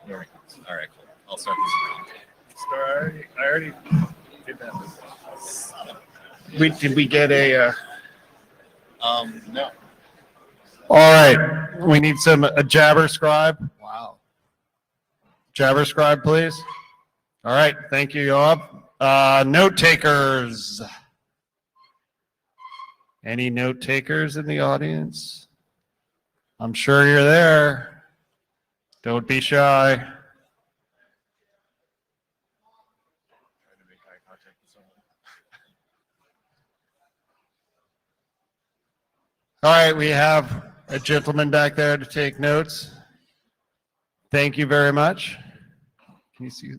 All right, cool. I'll start this around. I already did that. Did we get a? No. All right, we need a Jabber scribe. Wow. Jabber scribe, please. All right, thank you, Yoav. Note takers. Any note takers in the audience? I'm sure you're there. Don't be shy. All right, we have a gentleman back there to take notes. Thank you very much. Can you see?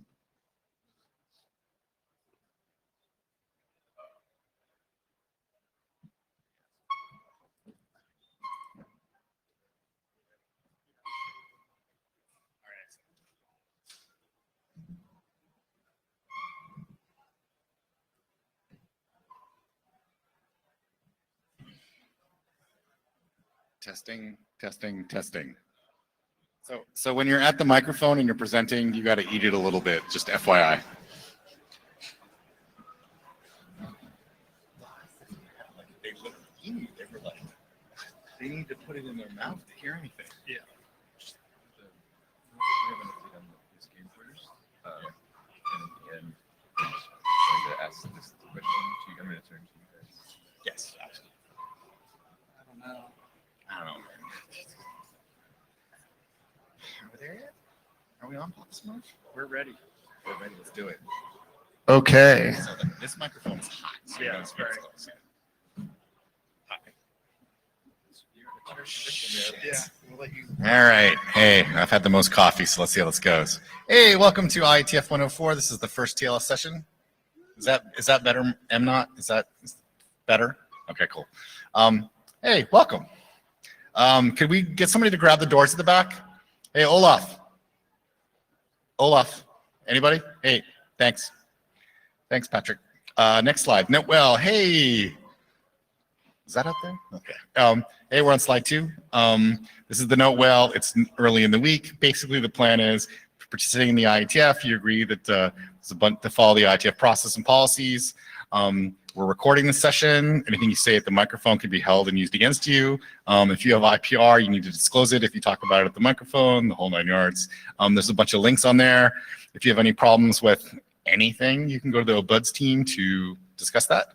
Testing, testing, testing. So when you're at the microphone and you're presenting, you got to eat it a little bit, just FYI. They looked at you. They were like, they need to put it in their mouth to hear anything. Yeah. Yes, absolutely. I don't know, man. Are we there yet? Are we on Pop Smoke? We're ready. We're ready. Let's do it. Okay. So this microphone is hot. So Yeah, you're it's gonna very speak close. Yeah, we'll let you. All right. Hey, I've had the most coffee, so let's see how this goes. Hey, welcome to IETF 104. This is the first TLS session. Is that better, MNOT? Is that better? Okay, cool. Hey, welcome. Could we get somebody to grab the doors at the back? Hey, Olaf. Olaf. Anybody? Hey, thanks. Thanks, Patrick. Next slide. No, well, hey. Is that up there? Okay. Hey, we're on slide 2. This is the note well. It's early in the week. Basically, the plan is participating in the IETF. You agree that to follow the IETF process and policies. We're recording this session. Anything you say at the microphone can be held and used against you. If you have IPR, you need to disclose it if you talk about it at the microphone, the whole 9 yards. There's a bunch of links on there. If you have any problems with anything, you can go to the OBUDS team to discuss that.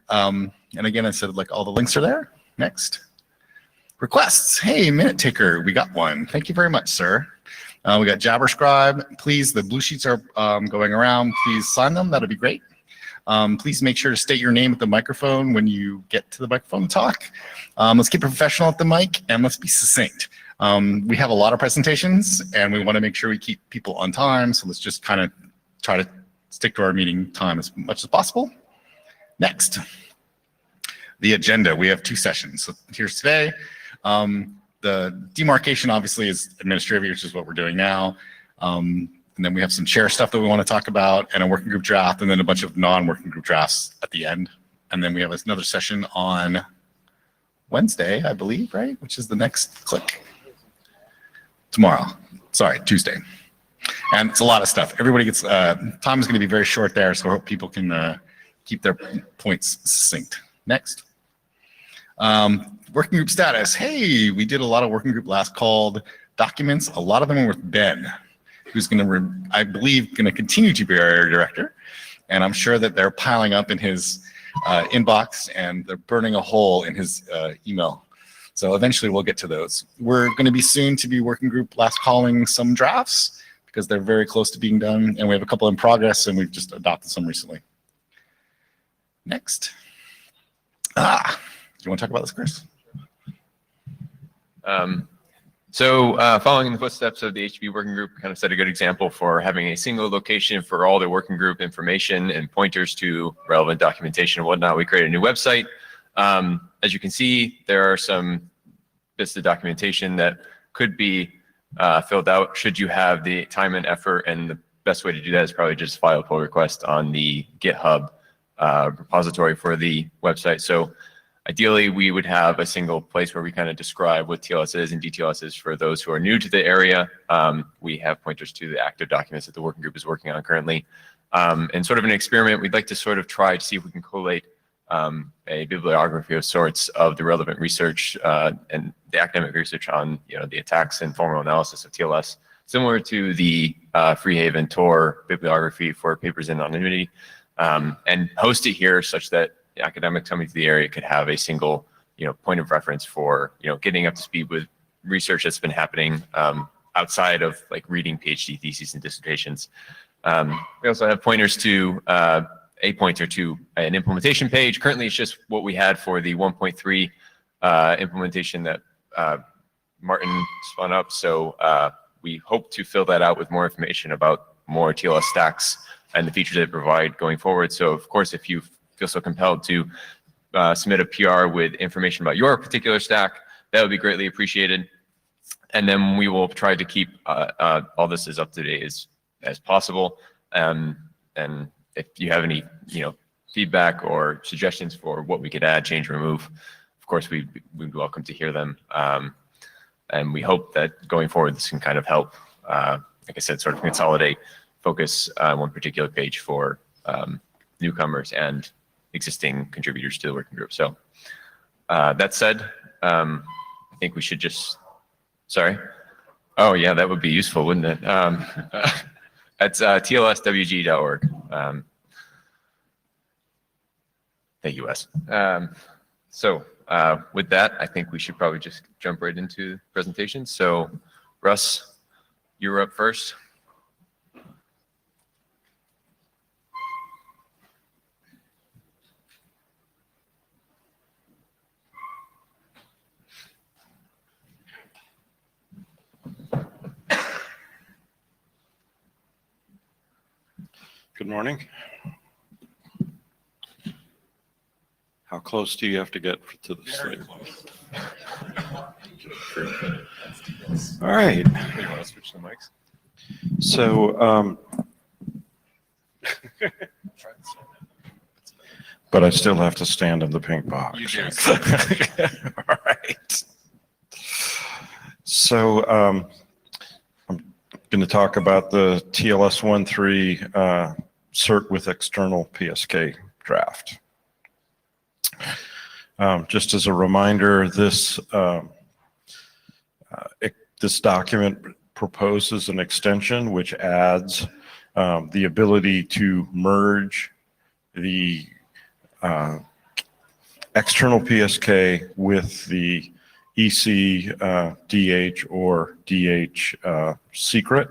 And again, I said like all the links are there. Next. Requests. Hey, minute taker, we got one. Thank you very much, sir. We got Jabber Scribe. Please, the blue sheets are going around. Please sign them. That'd be great. Please make sure to state your name at the microphone when you get to the microphone and talk. Let's keep it professional at the mic and let's be succinct. We have a lot of presentations and we want to make sure we keep people on time. So let's just kind of try to stick to our meeting time as much as possible. Next, the agenda. We have 2 sessions. So here's today. The demarcation obviously is administrative, which is what we're doing now. And then we have some chair stuff that we want to talk about and a working group draft and then a bunch of non-working group drafts at the end. And then we have another session on Wednesday, I believe, right? Which is the next click. Tomorrow. Sorry, Tuesday. And it's a lot of stuff. Everybody gets, time is going to be very short there, so I hope people can keep their points succinct. Next. Working group status. Hey, we did a lot of working group last called documents. A lot of them are with Ben, who's going to, I believe, going to continue to be our area director. And I'm sure that they're piling up in his inbox and they're burning a hole in his email. So eventually we'll get to those. We're going to be soon to be working group last calling some drafts because they're very close to being done. And we have a couple in progress and we've just adopted some recently. Next. Do you want to talk about this, Chris? Following in the footsteps of the HB working group, kind of set a good example for having a single location for all the working group information and pointers to relevant documentation and whatnot. We created a new website. As you can see, there are some bits of documentation that could be filled out should you have the time and effort, and the best way to do that is probably just file a pull request on the GitHub repository for the website. So Ideally, we would have a single place where we kind of describe what TLS is and DTLS is for those who are new to the area. We have pointers to the active documents that the working group is working on currently. And sort of an experiment, we'd like to sort of try to see if we can collate a bibliography of sorts of the relevant research and the academic research on the attacks and formal analysis of TLS, similar to the Freehaven Tor bibliography for papers in anonymity, and host it here such that academics coming to the area could have a single point of reference for getting up to speed with research that's been happening outside of like reading PhD theses and dissertations. We also have pointers to a pointer to an implementation page. Currently, it's just what we had for the 1.3 implementation that Martin spun up. So we hope to fill that out with more information about more TLS stacks and the features they provide going forward. So of course, if you feel so compelled to submit a PR with information about your particular stack, that would be greatly appreciated. And then we will try to keep all this as up to date as possible. And if you have any feedback or suggestions for what we could add, change, remove, of course we'd be welcome to hear them. And we hope that going forward this can kind of help, like I said, sort of consolidate, focus on one particular page for newcomers and existing contributors to the working group. So that said, I think we should just, sorry. Oh yeah, that would be useful, wouldn't it? That's tlswg.org. Thank you, Wes. So with that, I think we should probably just jump right into the presentation. So Russ, you're up first. Good morning. How close do you have to get to the slide? All right. You want to switch the mics? So, but I still have to stand in the pink box. You do. All right. So, I'm going to talk about the TLS 1.3 cert with external PSK draft. Just as a reminder, this document proposes an extension which adds the ability to merge the external PSK with the EC, DH, or DH secret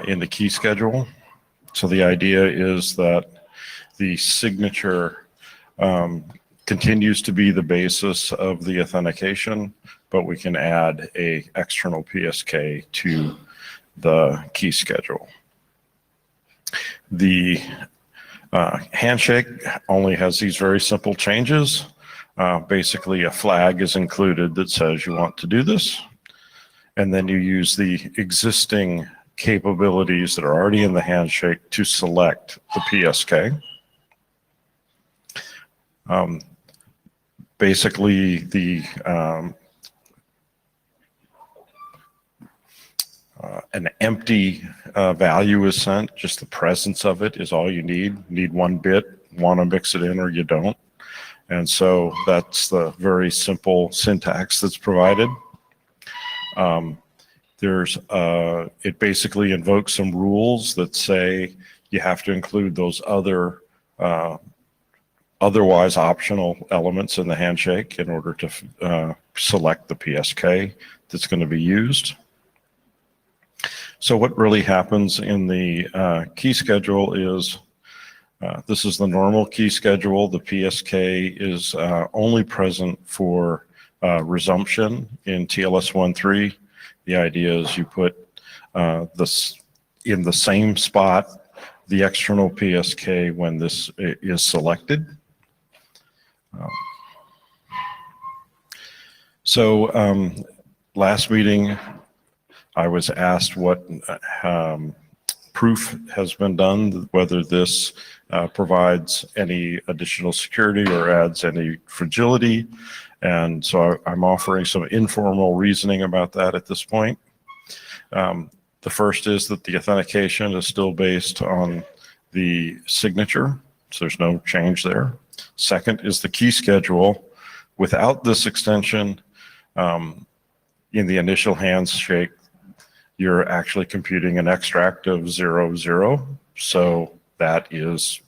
in the key schedule. So the idea is that the signature continues to be the basis of the authentication, but we can add a external PSK to the key schedule. The handshake only has these very simple changes. Basically, a flag is included that says you want to do this, and then you use the existing capabilities that are already in the handshake to select the PSK. Basically, an empty value is sent. Just the presence of it is all you need. You need one bit, want to mix it in or you don't. And so that's the very simple syntax that's provided. It basically invokes some rules that say you have to include those other otherwise optional elements in the handshake in order to select the PSK that's going to be used. So what really happens in the key schedule is this is the normal key schedule. The PSK is only present for resumption in TLS 1.3. The idea is you put this in the same spot, the external PSK, when this is selected. Last meeting, I was asked what proof has been done, whether this provides any additional security or adds any fragility. And so I'm offering some informal reasoning about that at this point. The first is that the authentication is still based on the signature, so there's no change there. Second is the key schedule. Without this extension, in the initial handshake, you're actually computing an extract of 00. So that is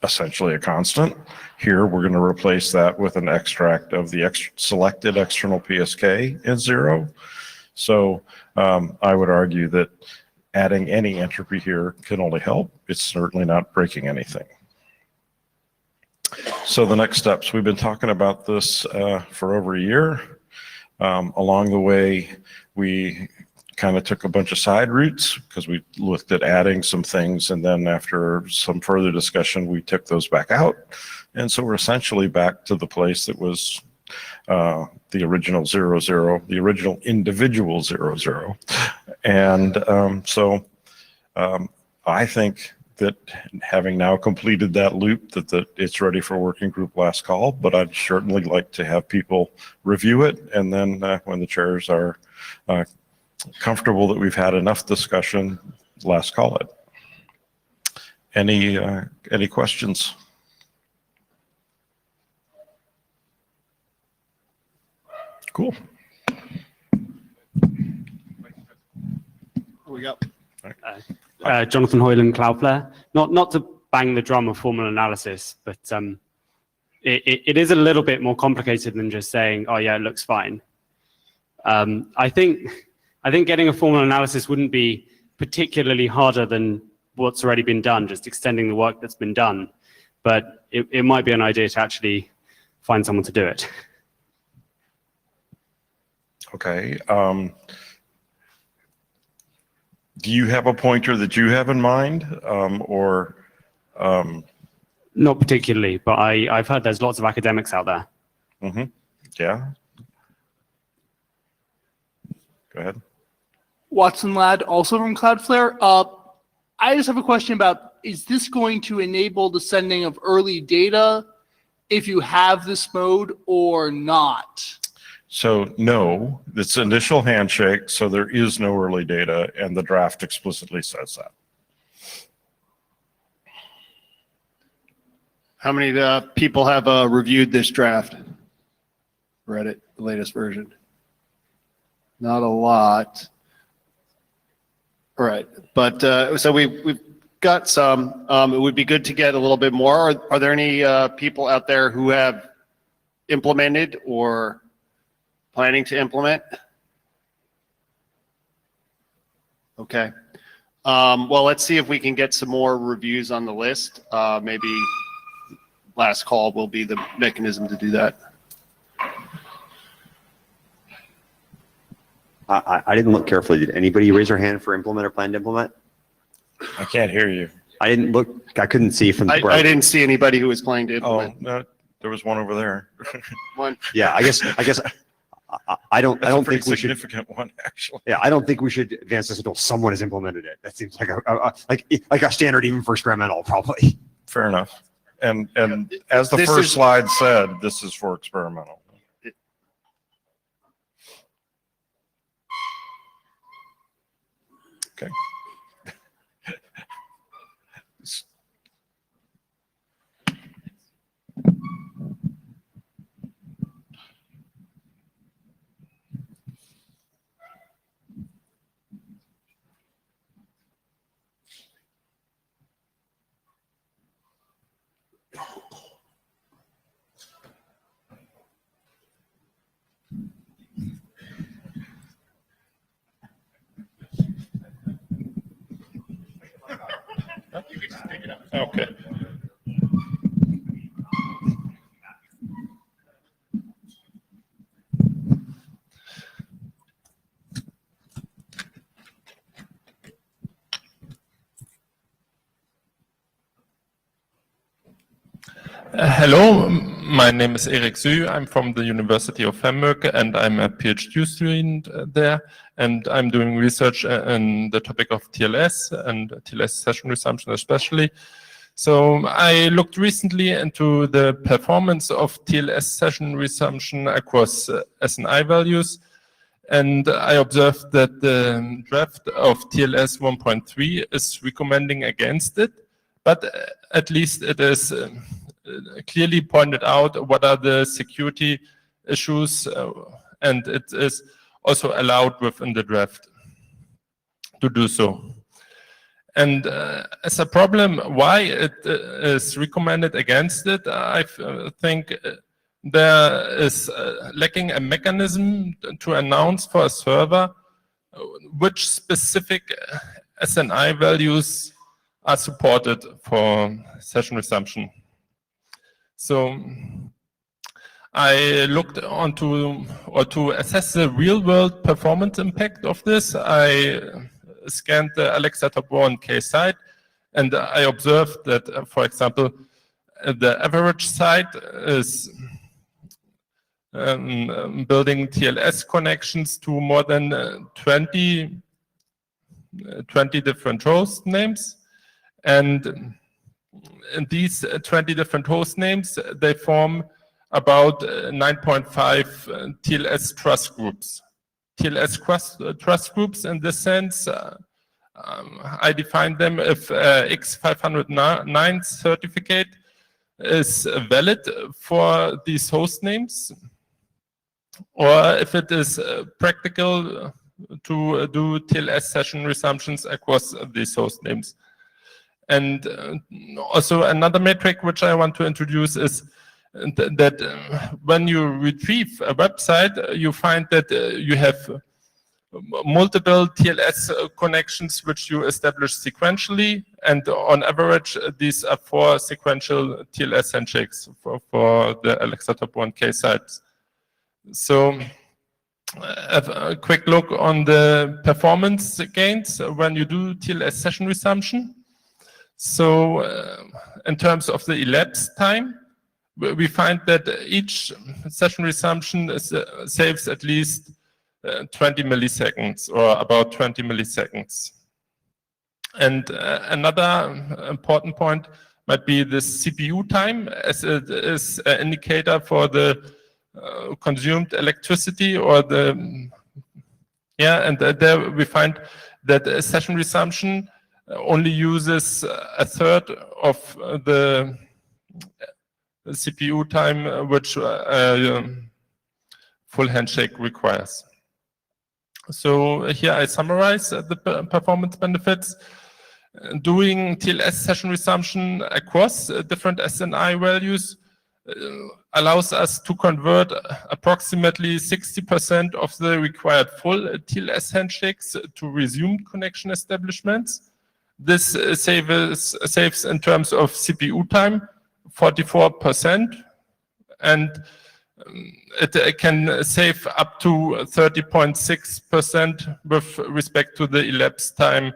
essentially a constant. Here, we're going to replace that with an extract of the selected external PSK in 0. So I would argue that adding any entropy here can only help. It's certainly not breaking anything. So the next steps, we've been talking about this for over a year. Along the way, we kind of took a bunch of side routes because we looked at adding some things, and then after some further discussion, we took those back out. And so we're essentially back to the place that was the original 00, the original individual 00. And so I think that having now completed that loop, that it's ready for working group last call, but I'd certainly like to have people review it. And then when the chairs are comfortable that we've had enough discussion, last call it. Any questions? Cool. What we got? Jonathan Hoyland, Cloudflare. Not to bang the drum of formal analysis, but it is a little bit more complicated than just saying, oh yeah, it looks fine. I think getting a formal analysis wouldn't be particularly harder than what's already been done, just extending the work that's been done. But it might be an idea to actually find someone to do it. Okay. Do you have a pointer that you have in mind, or? Not particularly, but I've heard there's lots of academics out there. Mm-hmm. Yeah. Go ahead. Watson Ladd, also from Cloudflare. I just have a question about, is this going to enable the sending of early data if you have this mode or not? So no, it's initial handshake, so there is no early data, and the draft explicitly says that. How many people have reviewed this draft? Read it, the latest version? Not a lot. All right, but so we've got some. It would be good to get a little bit more. Are there any people out there who have implemented or planning to implement? Okay. Well, let's see if we can get some more reviews on the list. Maybe last call will be the mechanism to do that. I didn't look carefully. Did anybody raise their hand for implement or plan to implement? I can't hear you. I didn't look. I couldn't see from. I didn't see anybody who was planning to Oh, implement. no, there was one over there. One. Yeah, I guess. I don't That's a think pretty we should. significant one, actually. Yeah, I don't think we should advance this until someone has implemented it. That seems like a standard even for experimental, probably. Fair enough. And as the This first is- slide said, this is for experimental. Okay. Okay. Hello, My name is Erik Sü. I'm from the University of Hamburg and I'm a PhD student there. And I'm doing research in the topic of TLS and TLS session resumption especially. So I looked recently into the performance of TLS session resumption across SNI values. And I observed that the draft of TLS 1.3 is recommending against it, but at least it is clearly pointed out what are the security issues, and it is also allowed within the draft to do so. And as a problem, why it is recommended against it, I think there is lacking a mechanism to announce for a server which specific SNI values are supported for session resumption. So I looked onto, or to assess the real world performance impact of this, I scanned the Alexa Top 1K site and I observed that, for example, the average site is building TLS connections to more than 20 different host names. And these 20 different host names, they form about 9.5 TLS trust groups. TLS trust groups in this sense, I define them if X509 certificate is valid for these host names, or if it is practical to do TLS session resumptions across these host names. And also another metric which I want to introduce is that when you retrieve a website, you find that you have multiple TLS connections which you establish sequentially, and on average these are 4 sequential TLS handshakes for the Alexa Top 1K sites. So have a quick look on the performance gains when you do TLS session resumption. So in terms of the elapsed time, we find that each session resumption saves at least 20 milliseconds, or about 20 milliseconds. And another important point might be the CPU time, as it is an indicator for the consumed electricity, or the, and there we find that a session resumption only uses a third of the CPU time which full handshake requires. So here I summarize the performance benefits. Doing TLS session resumption across different SNI values allows us to convert approximately 60% of the required full TLS handshakes to resumed connection establishments. This saves in terms of CPU time 44%, and it can save up to 30.6% with respect to the elapsed time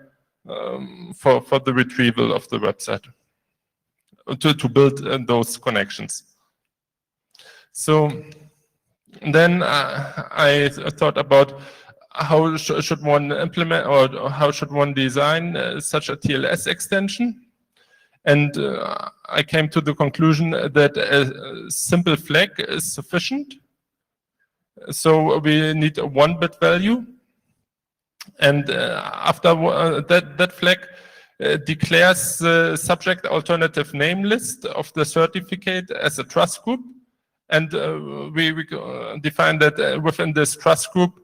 for the retrieval of the website to build those connections. So then I thought about how should one implement, or how should one design such a TLS extension. And I came to the conclusion that a simple flag is sufficient. So we need a 1-bit value. And after that flag declares the subject alternative name list of the certificate as a trust group. And we define that within this trust group,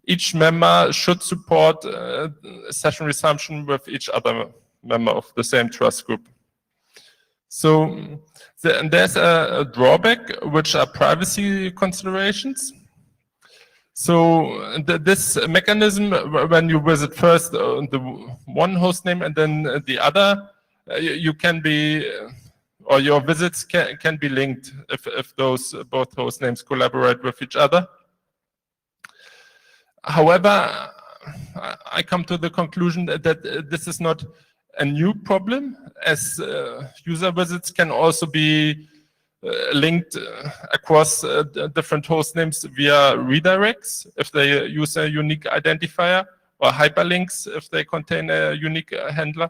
each member should support session resumption with each other member of the same trust group. So there's a drawback, which are privacy considerations. So this mechanism, when you visit first the one host name and then the other, you can be, or your visits can be linked if those both host names collaborate with each other. However, I come to the conclusion that this is not a new problem, as user visits can also be linked across different host names via redirects if they use a unique identifier, or hyperlinks if they contain a unique handler.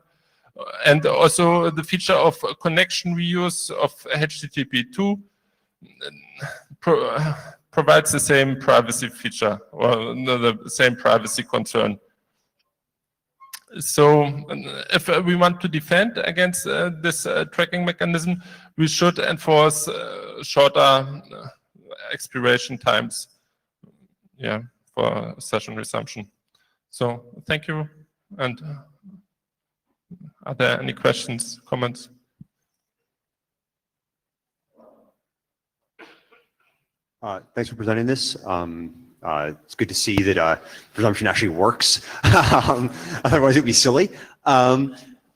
And also the feature of connection reuse of HTTP2 provides the same privacy feature, or the same privacy concern. So if we want to defend against this tracking mechanism, we should enforce shorter expiration times, yeah, for session resumption. So thank you. And are there any questions, comments? Thanks for presenting this. It's good to see that presumption actually works. Otherwise, it'd be silly. So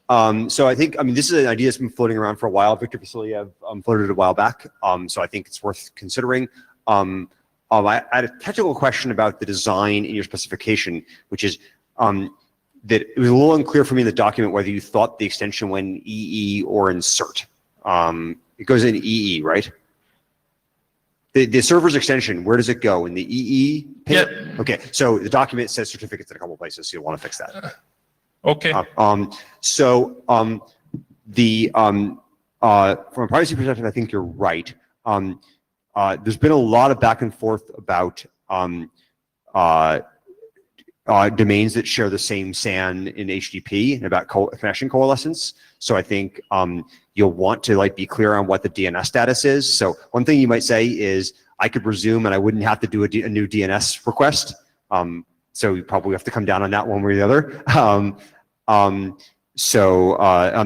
I think, this is an idea that's been floating around for a while. Victor Vasiliev floated it a while back. So I think it's worth considering. I had a technical question about the design in your specification, which is that it was a little unclear for me in the document whether you thought the extension went in EE or insert. It goes in EE, right? The server's extension, where does it go? In the EE pin? Yeah. Okay, so the document says certificates in a couple places, so you'll want to fix that. Okay. From a privacy perspective, I think you're right. There's been a lot of back and forth about domains that share the same SAN in HTTP and about connection coalescence. So I think you'll want to be clear on what the DNS status is. So one thing you might say is I could resume and I wouldn't have to do a new DNS request. So you probably have to come down on that one way or the other.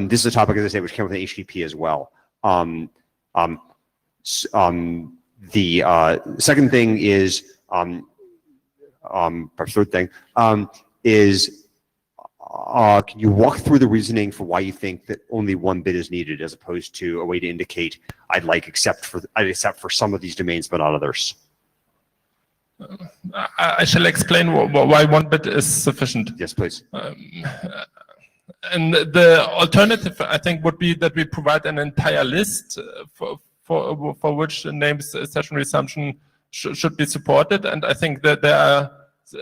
This is a topic, as I say, which came with an HTTP as well. The second thing is, perhaps third thing, is can you walk through the reasoning for why you think that only one bit is needed, as opposed to a way to indicate I'd accept for some of these domains but not others? I shall explain why one bit is sufficient. Yes, please. And the alternative, I think, would be that we provide an entire list for which names session resumption should be supported. And I think that there are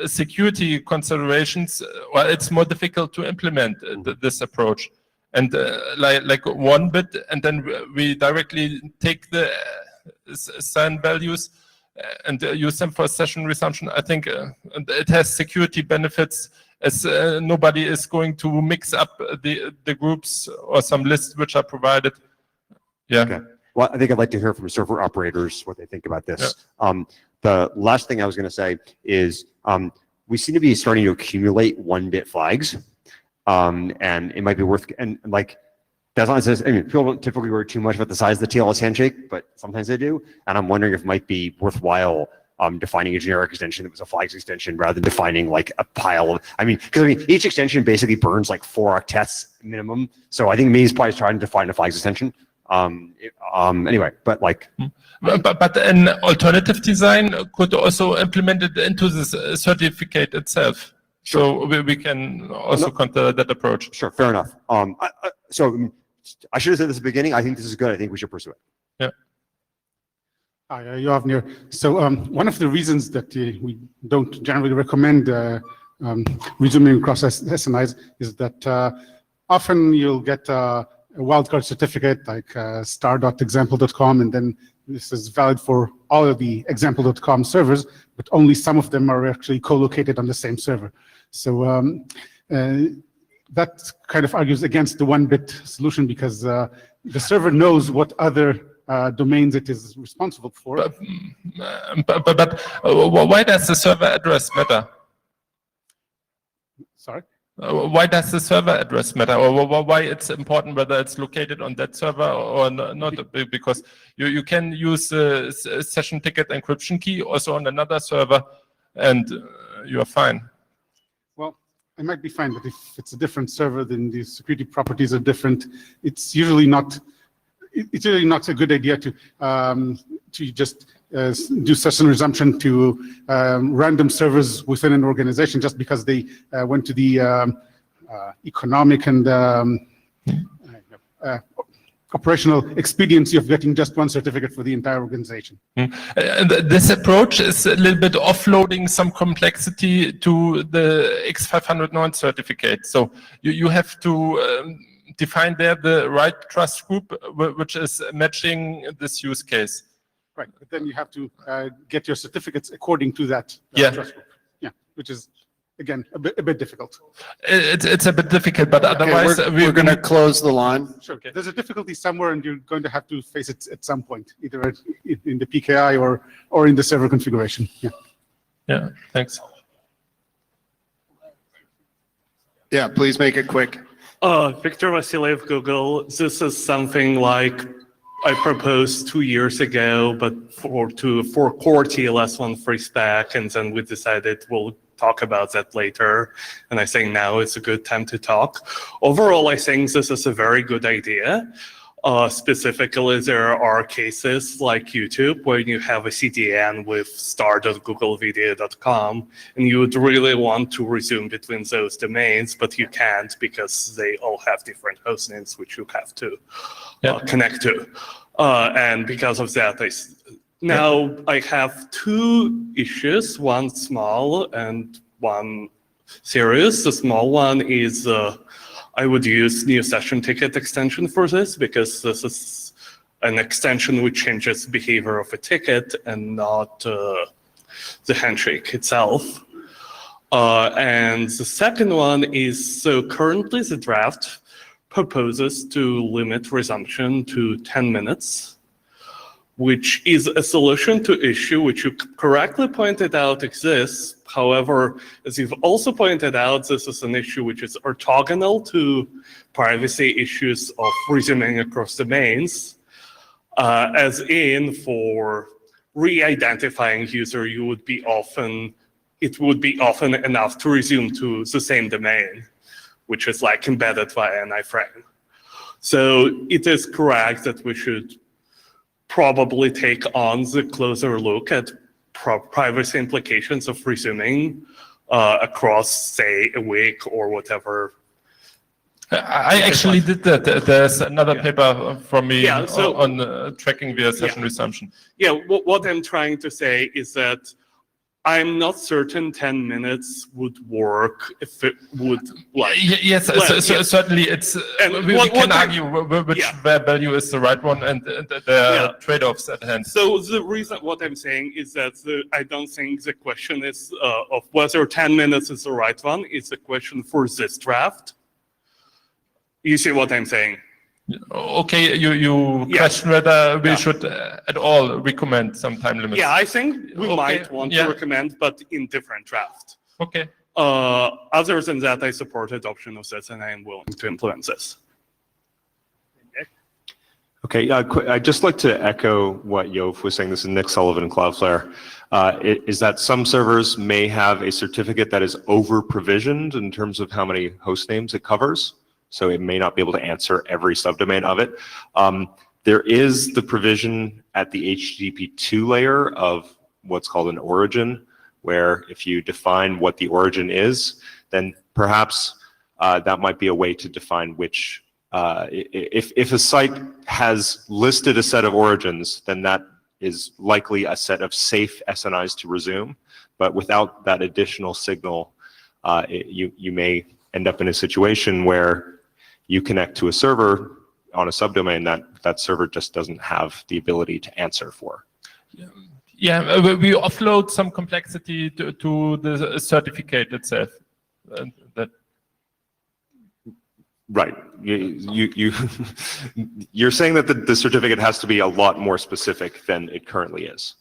security considerations, or it's more difficult to implement this approach. And like one bit, and then we directly take the SAN values and use them for session resumption. I think it has security benefits, as nobody is going to mix up the groups or some lists which are provided. Yeah. Okay. Well, I think I'd like to hear from server operators what they think about this. Yeah. The last thing I was going to say is we seem to be starting to accumulate one-bit flags, and it might be worth, and that's not says, people don't typically worry too much about the size of the TLS handshake, but sometimes they do, and I'm wondering if it might be worthwhile defining a generic extension that was a flags extension rather than defining a pile of, because each extension basically burns 4 octets minimum, so I think maybe it's probably trying to define a flags extension. Anyway, but an alternative design could also implement it into this certificate itself. Sure. So we can also consider that approach. Sure, fair enough. So I should have said this at the beginning. I think this is good. I think we should pursue it. Yeah. Hi, Joachim. So one of the reasons that we don't generally recommend resuming across SNIs is that often you'll get a wildcard certificate like star.example.com, and then this is valid for all of the example.com servers, but only some of them are actually co-located on the same server. So that kind of argues against the one-bit solution, because the server knows what other domains it is responsible for. But why does the server address matter? Sorry? Why does the server address matter, or why it's important whether it's located on that server or not? Because you can use the session ticket encryption key also on another server, and you are fine. Well, it might be fine, but if it's a different server, then the security properties are different. It's usually not. It's really not a good idea to just do session resumption to random servers within an organization just because they went to the economic and operational expediency of getting just one certificate for the entire organization. And this approach is a little bit offloading some complexity to the X509 certificate. So you have to define there the right trust group, which is matching this use case. Right, but then you have to get your certificates according to that Yeah. trust group. Yeah, which is, again, a bit difficult. It's a bit difficult, but otherwise We're going to close the line. Sure. Okay. There's a difficulty somewhere, and you're going to have to face it at some point, either in the PKI or in the server configuration. Yeah. Yeah, thanks. Yeah, please make it quick. Victor Vasiliev, Google. This is something like I proposed 2 years ago, but for core TLS1 free stack, and then we decided we'll talk about that later. And I think now is a good time to talk. Overall, I think this is a very good idea. Specifically, there are cases like YouTube where you have a CDN with star.googlevideo.com, and you would really want to resume between those domains, but you can't because they all have different hostnames which you have to connect to. And because of that, I have two issues, one small and one serious. The small one is I would use new session ticket extension for this because this is an extension which changes behavior of a ticket and not the handshake itself. And the second one is, so currently the draft proposes to limit resumption to 10 minutes, which is a solution to issue which you correctly pointed out exists. However, as you've also pointed out, this is an issue which is orthogonal to privacy issues of resuming across domains, as in for re-identifying user, it would be often enough to resume to the same domain, which is like embedded via an iframe. So it is correct that we should probably take on the closer look at privacy implications of resuming across, say, a week or whatever. I actually did that. There's another paper from me on tracking via session resumption. Yeah, what I'm trying to say is that I'm not certain 10 minutes would work if it would like. Yes, certainly it's, we can argue which value is the right one and the trade-offs at hand. So the reason what I'm saying is that I don't think the question is of whether 10 minutes is the right one. It's a question for this draft. You see what I'm saying? Okay, you question whether we should at all recommend some time limits. Yeah, I think we might want to recommend, but in different draft. Okay. Other than that, I support adoption of this, and I am willing to implement this. Okay, I'd just like to echo what Yov was saying. This is Nick Sullivan in Cloudflare. Is that some servers may have a certificate that is over-provisioned in terms of how many host names it covers. So it may not be able to answer every subdomain of it. There is the provision at the HTTP2 layer of what's called an origin, where if you define what the origin is, then perhaps that might be a way to define which, if a site has listed a set of origins, then that is likely a set of safe SNIs to resume. But without that additional signal, you may end up in a situation where you connect to a server on a subdomain that server just doesn't have the ability to answer for. Yeah, we offload some complexity to the certificate itself. Right. You're saying that the certificate has to be a lot more specific than it currently is.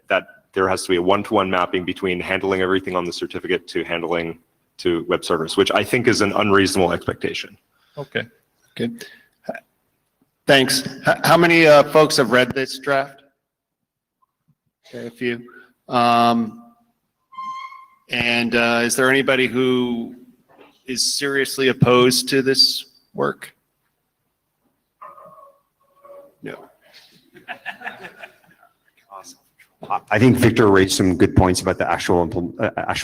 That there has to be a one-to-one mapping between handling everything on the certificate to handling to web servers, which I think is an unreasonable expectation. Okay. Good. Thanks. How many folks have read this draft? Okay, a few. And is there anybody who is seriously opposed to this work? No. I think Victor raised some good points about the actual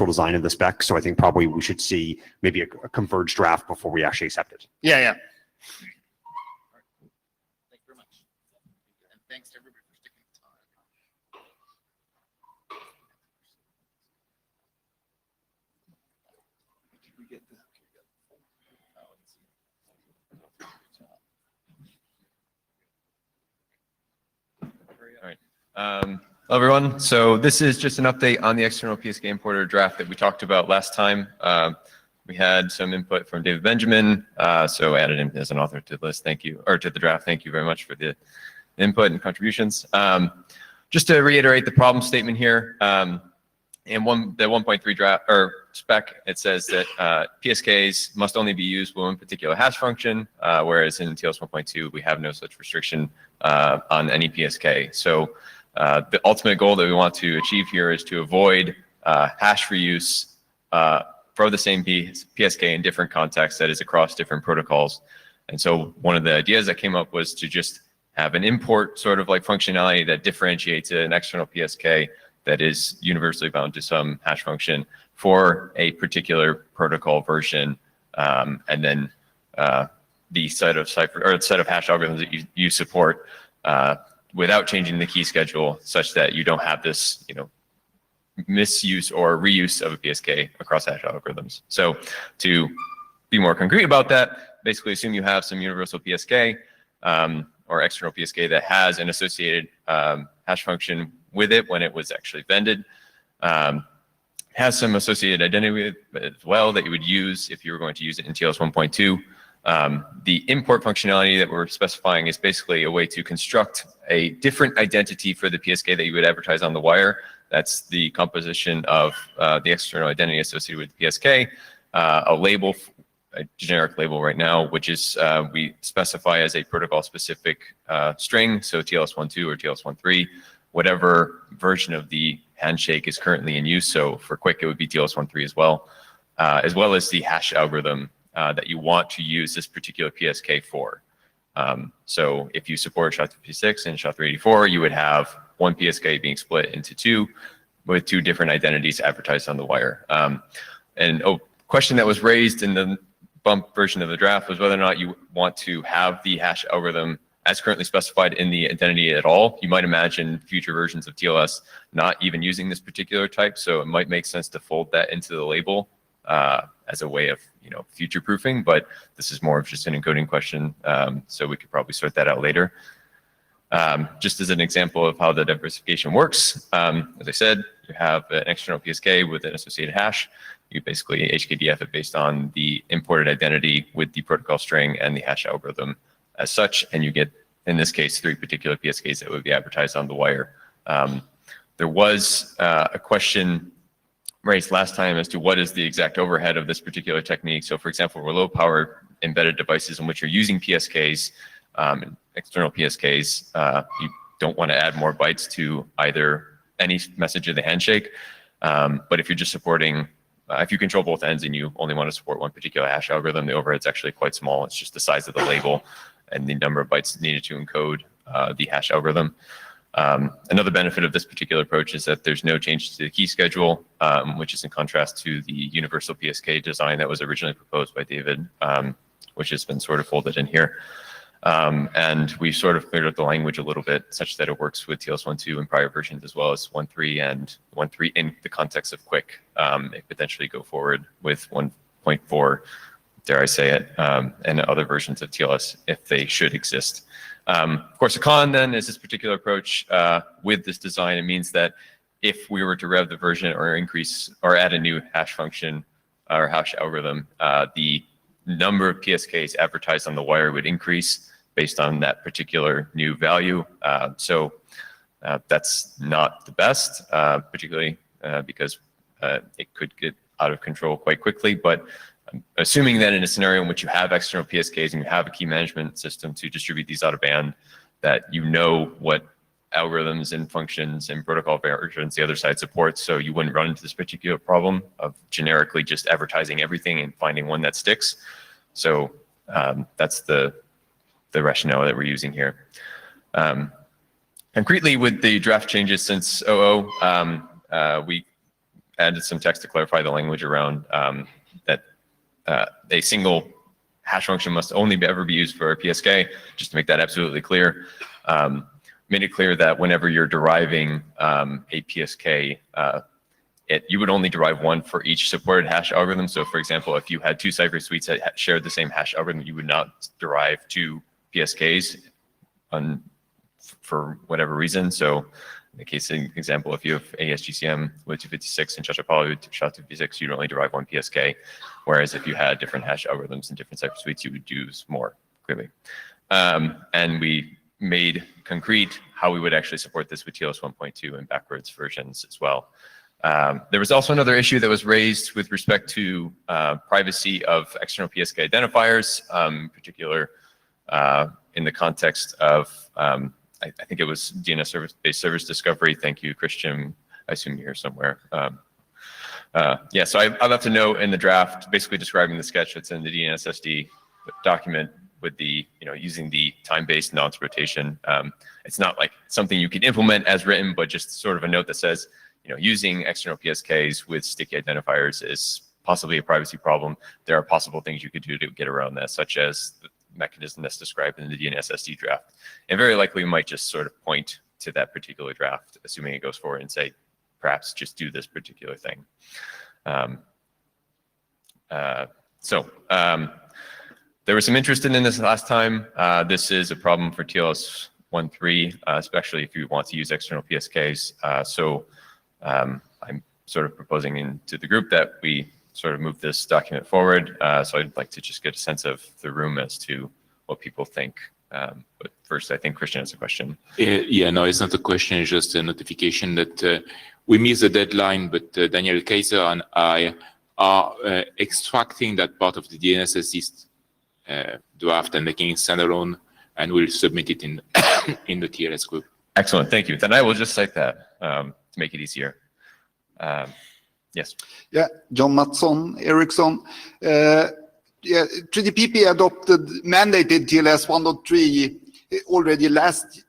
design of the spec. So I think probably we should see maybe a converged draft before we actually accept it. Yeah. Hello, everyone. So this is just an update on the external PSK importer draft that we talked about last time. We had some input from David Benjamin, so added him as an author to the list. Thank you, or to the draft. Thank you very much for the input and contributions. Just to reiterate the problem statement here, in the 1.3 draft or spec, it says that PSKs must only be used with one particular hash function, whereas in TLS 1.2 we have no such restriction on any PSK. So the ultimate goal that we want to achieve here is to avoid hash reuse for the same PSK in different contexts, that is across different protocols. And so one of the ideas that came up was to just have an import sort of like functionality that differentiates an external PSK that is universally bound to some hash function for a particular protocol version, and then the set of cipher or set of hash algorithms that you support without changing the key schedule, such that you don't have this, misuse or reuse of a PSK across hash algorithms. So to be more concrete about that, basically assume you have some universal PSK or external PSK that has an associated hash function with it when it was actually vended, has some associated identity with it as well that you would use if you were going to use it in TLS 1.2. The import functionality that we're specifying is basically a way to construct a different identity for the PSK that you would advertise on the wire. That's the composition of the external identity associated with the PSK, a label, a generic label right now, which is we specify as a protocol-specific string, so TLS 1.2 or TLS 1.3, whatever version of the handshake is currently in use. So for Quick, it would be TLS 1.3 as well as the hash algorithm that you want to use this particular PSK for. So if you support SHA-256 and SHA-384, you would have one PSK being split into two with two different identities advertised on the wire. And a question that was raised in the bump version of the draft was whether or not you want to have the hash algorithm as currently specified in the identity at all. You might imagine future versions of TLS not even using this particular type, so it might make sense to fold that into the label as a way of future proofing, but this is more of just an encoding question, so we could probably sort that out later. Just as an example of how the diversification works, as I said, you have an external PSK with an associated hash. You basically HKDF it based on the imported identity with the protocol string and the hash algorithm as such, and you get, in this case, 3 particular PSKs that would be advertised on the wire. There was a question raised last time as to what is the exact overhead of this particular technique. So for example, for low power embedded devices in which you're using PSKs, external PSKs, you don't want to add more bytes to either any message of the handshake. But if you're just supporting, if you control both ends and you only want to support one particular hash algorithm, the overhead's actually quite small. It's just the size of the label and the number of bytes needed to encode the hash algorithm. Another benefit of this particular approach is that there's no change to the key schedule, which is in contrast to the universal PSK design that was originally proposed by David, which has been sort of folded in here. And we sort of cleared up the language a little bit such that it works with TLS 1.2 and prior versions, as well as 1.3 and 1.3 in the context of Quick. It potentially go forward with 1.4, dare I say it, and other versions of TLS if they should exist. Of course, a con then is this particular approach with this design. It means that if we were to rev the version or increase or add a new hash function or hash algorithm, the number of PSKs advertised on the wire would increase based on that particular new value. So that's not the best, particularly because it could get out of control quite quickly. But assuming that in a scenario in which you have external PSKs and you have a key management system to distribute these out of band, that you know what algorithms and functions and protocol versions the other side supports, so you wouldn't run into this particular problem of generically just advertising everything and finding one that sticks. So that's the rationale that we're using here. Concretely, with the draft changes since 00, we added some text to clarify the language around that a single hash function must only ever be used for a PSK, just to make that absolutely clear. Made it clear that whenever you're deriving a PSK, you would only derive one for each supported hash algorithm. So for example, if you had two cipher suites that shared the same hash algorithm, you would not derive two PSKs for whatever reason. So in the case example, if you have ASGCM with 256 and SHA-256 with SHA-256, you'd only derive one PSK. Whereas if you had different hash algorithms and different cipher suites, you would use more, clearly. And we made concrete how we would actually support this with TLS 1.2 and backwards versions as well. There was also another issue that was raised with respect to privacy of external PSK identifiers, in particular in the context of, I think it was DNS service-based service discovery. Thank you, Christian. I assume you're here somewhere. Yeah, so I left a note in the draft basically describing the sketch that's in the DNSSD document with the, using the time-based nonce rotation. It's not like something you could implement as written, but just sort of a note that says, using external PSKs with sticky identifiers is possibly a privacy problem. There are possible things you could do to get around that, such as the mechanism that's described in the DNSSD draft. And very likely we might just sort of point to that particular draft, assuming it goes forward, and say, perhaps just do this particular thing. There was some interest in this last time. This is a problem for TLS 1.3, especially if you want to use external PSKs. I'm sort of proposing into the group that we sort of move this document forward. So I'd like to just get a sense of the room as to what people think. But first, I think Christian has a question. Yeah, no, it's not a question, it's just a notification that we missed the deadline, but Daniel Kaiser and I are extracting that part of the DNSSD draft and making it standalone, and we'll submit it in in the TLS group. Excellent, thank you. Then I will just cite that to make it easier. Yes. Yeah, John Mattsson, Ericsson. Yeah, 3GPP mandated TLS 1.3 already last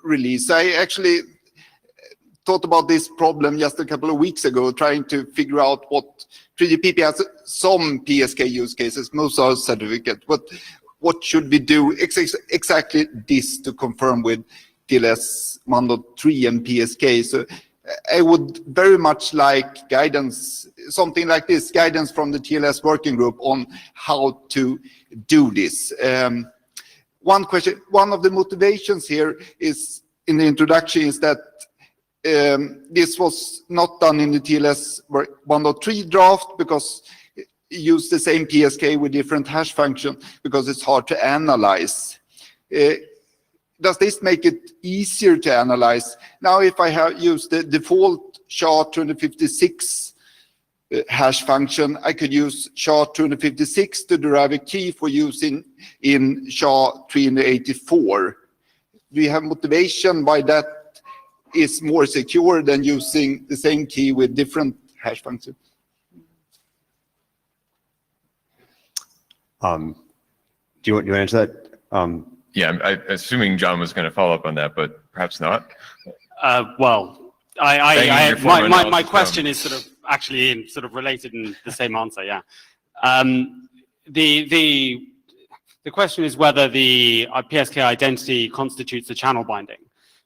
release. I actually thought about this problem just a couple of weeks ago, trying to figure out what 3GPP has some PSK use cases, most are certificate. What should we do exactly this to confirm with TLS 1.3 and PSK? So I would very much like guidance, something like this, guidance from the TLS working group on how to do this. One question, one of the motivations here is in the introduction is that this was not done in the TLS 1.3 draft because it used the same PSK with different hash function because it's hard to analyze. Does this make it easier to analyze? Now, if I have used the default SHA-256 hash function, I could use SHA-256 to derive a key for using in SHA-384. Do you have motivation why that is more secure than using the same key with different hash functions? Do you want to answer that? Yeah, I'm assuming John was going to follow up on that, but perhaps not. Well, my question is sort of actually sort of related in the same answer. Yeah. The question is whether the PSK identity constitutes a channel binding,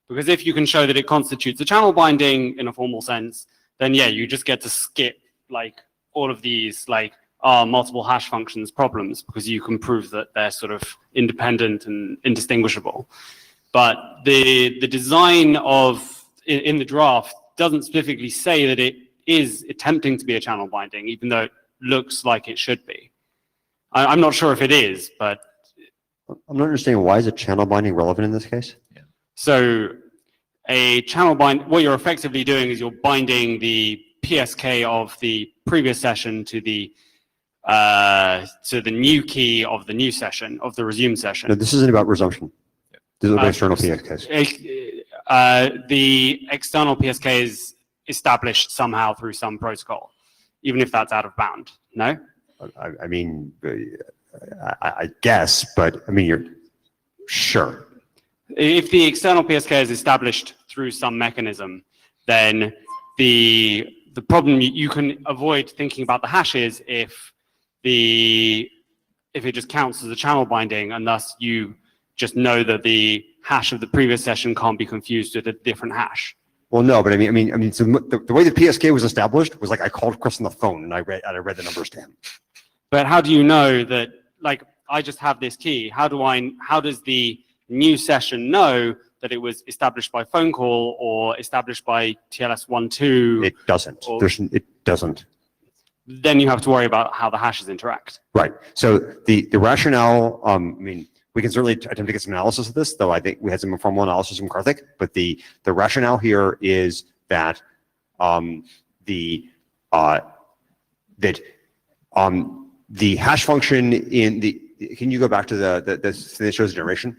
because if you can show that it constitutes a channel binding in a formal sense, then yeah, you just get to skip like all of these like multiple hash functions problems because you can prove that they're sort of independent and indistinguishable. But the design of in the draft doesn't specifically say that it is attempting to be a channel binding, even though it looks like it should be. I'm not sure if it is, but I'm not understanding why is a channel binding relevant in this case? Yeah. So a channel bind, what you're effectively doing is you're binding the PSK of the previous session to the new key of the new session, of the resume session. No, this isn't about resumption. This is about external PSKs. The external PSK is established somehow through some protocol, even if that's out of bound, no? I mean, I guess, but I mean, you're sure. If the external PSK is established through some mechanism, then the problem you can avoid thinking about the hashes if it just counts as a channel binding, and thus you just know that the hash of the previous session can't be confused with a different hash. Well, no, but I mean, so the way the PSK was established was like I called Chris on the phone and I read the numbers to him. But how do you know that, like, I just have this key? How does the new session know that it was established by phone call or established by TLS 1.2? It doesn't. It doesn't. Then you have to worry about how the hashes interact. Right. So the rationale, I mean, we can certainly attempt to get some analysis of this, though I think we had some informal analysis from Karthik, but the rationale here is that the hash function in the, can you go back to the thing that shows generation?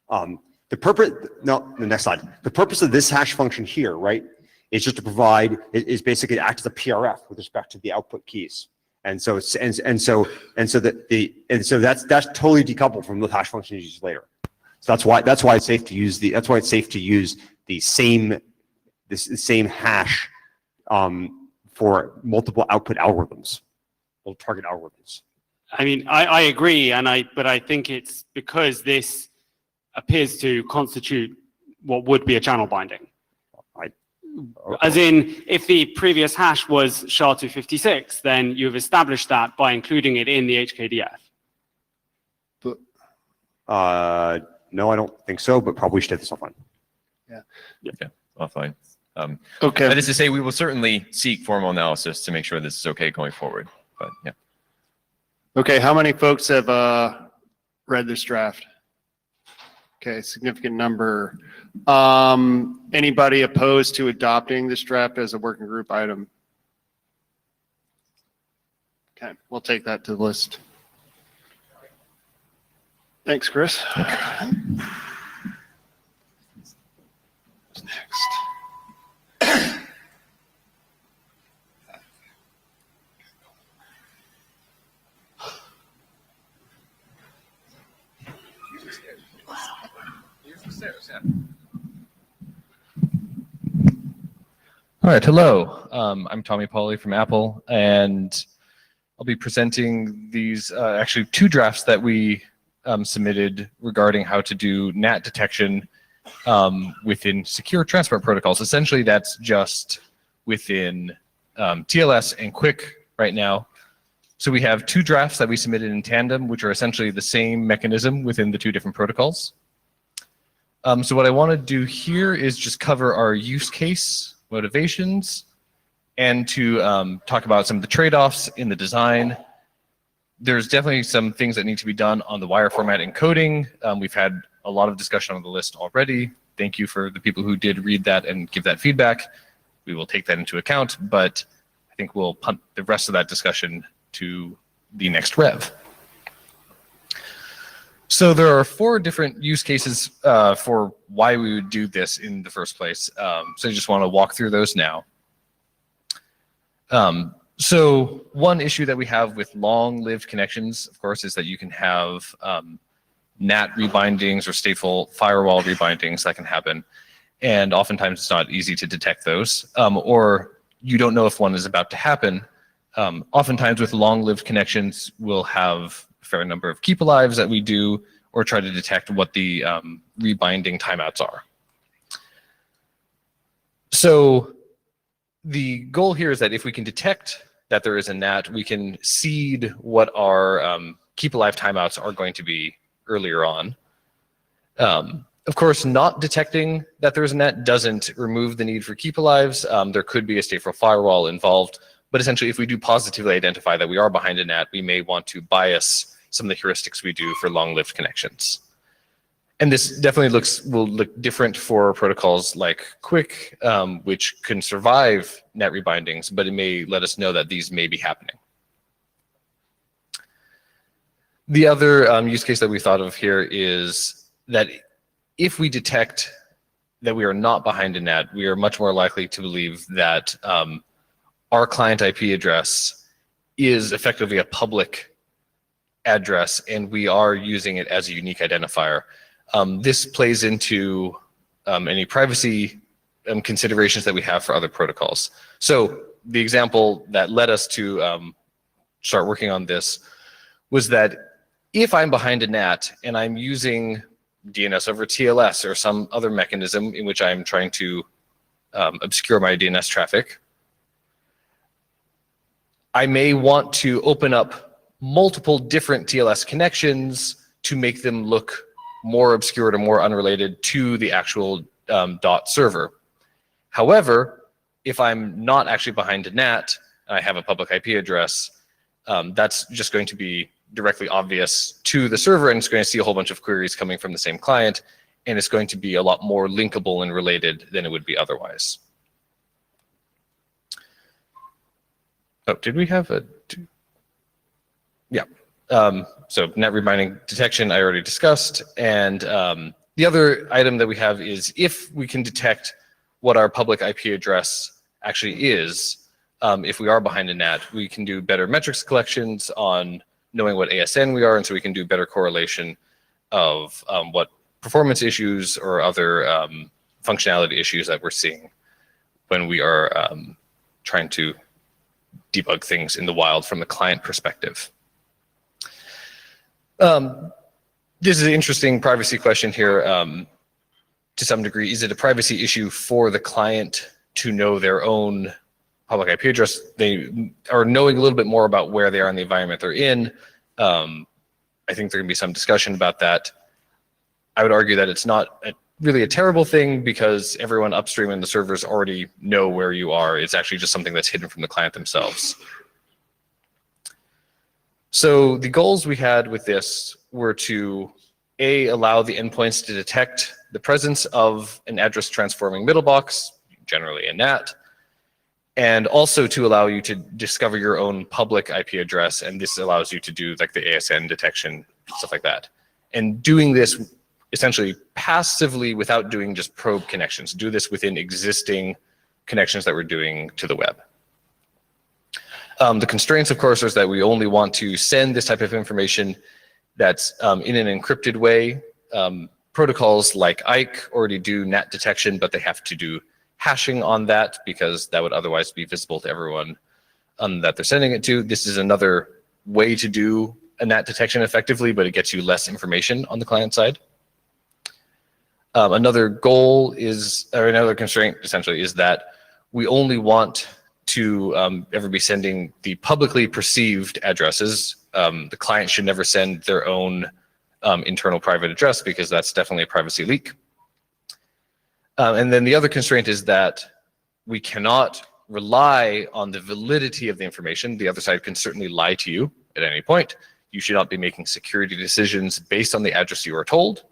The purpose, no, the next slide. The purpose of this hash function here, right, is just to provide, is basically act as a PRF with respect to the output keys. And so it's, and so that's totally decoupled from the hash function you use later. So that's why it's safe to use the same hash for multiple output algorithms, multiple target algorithms. I mean, I agree, but I think it's because this appears to constitute what would be a channel binding. As in, if the previous hash was SHA-256, then you've established that by including it in the HKDF. But, no, I don't think so, but probably should have this offline. Yeah. Yeah, offline. Okay. That is to say, we will certainly seek formal analysis to make sure this is okay going forward. But yeah. Okay, how many folks have read this draft? Okay, significant number. Anybody opposed to adopting this draft as a working group item? Okay, we'll take that to the list. Thanks, Chris. What's next? All right, hello. I'm Tommy Pauly from Apple, and I'll be presenting these actually two drafts that we submitted regarding how to do NAT detection within secure transport protocols. Essentially, that's just within TLS and QUIC right now. So we have two drafts that we submitted in tandem, which are essentially the same mechanism within the two different protocols. So what I want to do here is just cover our use case motivations and to talk about some of the trade-offs in the design. There's definitely some things that need to be done on the wire format encoding. We've had a lot of discussion on the list already. Thank you for the people who did read that and give that feedback. We will take that into account, but I think we'll punt the rest of that discussion to the next rev. So there are 4 different use cases for why we would do this in the first place. So I just want to walk through those now. So one issue that we have with long-lived connections, of course, is that you can have NAT rebindings or stateful firewall rebindings that can happen. And oftentimes it's not easy to detect those, or you don't know if one is about to happen. Oftentimes with long-lived connections, we'll have a fair number of keep alives that we do, or try to detect what the rebinding timeouts are. So the goal here is that if we can detect that there is a NAT, we can seed what our keep alive timeouts are going to be earlier on. Of course, not detecting that there is a NAT doesn't remove the need for keep alives. There could be a stateful firewall involved, but essentially if we do positively identify that we are behind a NAT, we may want to bias some of the heuristics we do for long-lived connections. And this definitely will look different for protocols like QUIC, which can survive NAT rebindings, but it may let us know that these may be happening. The other use case that we thought of here is that if we detect that we are not behind a NAT, we are much more likely to believe that our client IP address is effectively a public address and we are using it as a unique identifier. This plays into any privacy considerations that we have for other protocols. So the example that led us to start working on this was that if I'm behind a NAT and I'm using DNS over TLS or some other mechanism in which I'm trying to obscure my DNS traffic, I may want to open up multiple different TLS connections to make them look more obscured or more unrelated to the actual dot server. However, if I'm not actually behind a NAT, and I have a public IP address, that's just going to be directly obvious to the server, and it's going to see a whole bunch of queries coming from the same client, and it's going to be a lot more linkable and related than it would be otherwise. Oh, did we have a? Yeah. So net rebinding detection I already discussed, and the other item that we have is if we can detect what our public IP address actually is, if we are behind a NAT, we can do better metrics collections on knowing what ASN we are, and so we can do better correlation of what performance issues or other functionality issues that we're seeing when we are trying to debug things in the wild from the client perspective. This is an interesting privacy question here to some degree. Is it a privacy issue for the client to know their own public IP address? They are knowing a little bit more about where they are in the environment they're in. I think there can be some discussion about that. I would argue that it's not really a terrible thing because everyone upstream in the servers already know where you are. It's actually just something that's hidden from the client themselves. So the goals we had with this were to allow the endpoints to detect the presence of an address transforming middle box, generally a NAT, and also to allow you to discover your own public IP address, and this allows you to do like the ASN detection, stuff like that. And doing this essentially passively without doing just probe connections, do this within existing connections that we're doing to the web. The constraints, of course, is that we only want to send this type of information that's in an encrypted way. Protocols like IKE already do NAT detection, but they have to do hashing on that because that would otherwise be visible to everyone that they're sending it to. This is another way to do a NAT detection effectively, but it gets you less information on the client side. Another goal is, or another constraint essentially, is that we only want to ever be sending the publicly perceived addresses. The client should never send their own internal private address because that's definitely a privacy leak. And then the other constraint is that we cannot rely on the validity of the information. The other side can certainly lie to you at any point. You should not be making security decisions based on the address you are told.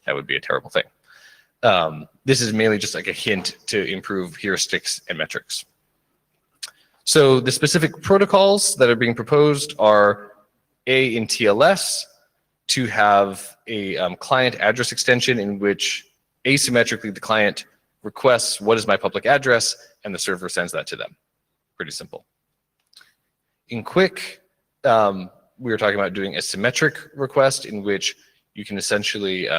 That would be a terrible thing. This is mainly just like a hint to improve heuristics and metrics. So the specific protocols that are being proposed are in TLS to have a client address extension in which asymmetrically the client requests what is my public address and the server sends that to them. Pretty simple. In Quick, we were talking about doing a symmetric request in which you can essentially,